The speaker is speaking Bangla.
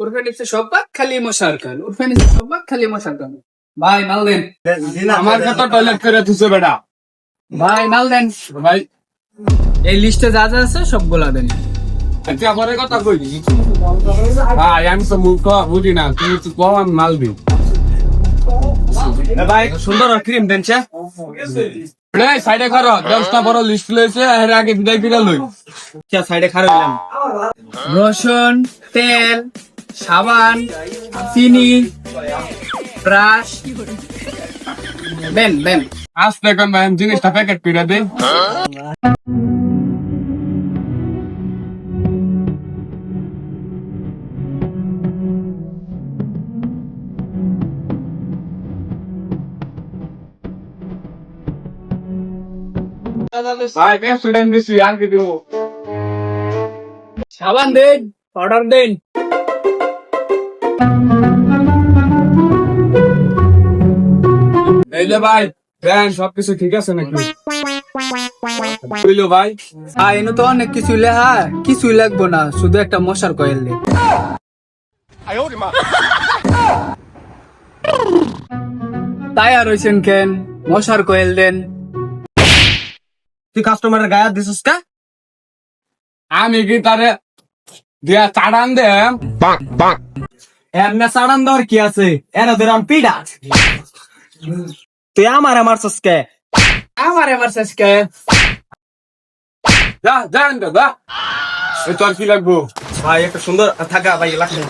উরফে নিচ্ছে সব্বাক খালি মশার কান, উরফে নিচ্ছে সব্বাক খালি মশার কান। ভাই মাল দেন। আমার কথা টয়লেট করে দিছে বেটা। ভাই মাল দেন। ভাই এই লিস্টে যা যা আছে সবগুলা দেন। আচ্ছা পরে কথা কই দিছি। ভাই আমি তো মুখ বুঝি না, তুমি তো কম মাল দি। ভাই সুন্দর ক্রিম দেন চা। এই সাইডে করো, 10টা বড় লিস্ট লইছে, এর আগে বিদায় করে লই। চা সাইডে খাড়া হইলাম। রসুন, তেল, সাবান, চিনি, ব্রাশ দেন দেন। আস্তে কোন ভাই জিনিসটা প্যাকেট করে দেই। ভাই স্টুডেন্ট দিছি আর কি দিব। সাবান দেন, অর্ডার দেন। এই যে ভাই দেন সবকিছু ঠিক আছে নাকি? কইলো ভাই এনে তো অনেক কিছু লেখা, কিছুই লাগবো না, শুধু একটা মশার কয়েল দেন। তাই আর হইছেন কেন? মশার কয়েল দেন। তুই কাস্টমারের গায়ে হাত দিছিস কা? আমি কি তারে দিয়া চাড়ান দে? এমনে সাড়ান দেওয়ার কি আছে? এরা ধরে আমি পিডা। তুই আমার মারছস কে? আমার এবার শেষ কে? যা যান দাদা, এই তোর কি লাগবো? ভাই একটা সুন্দর থাকা ভাই লাগছে।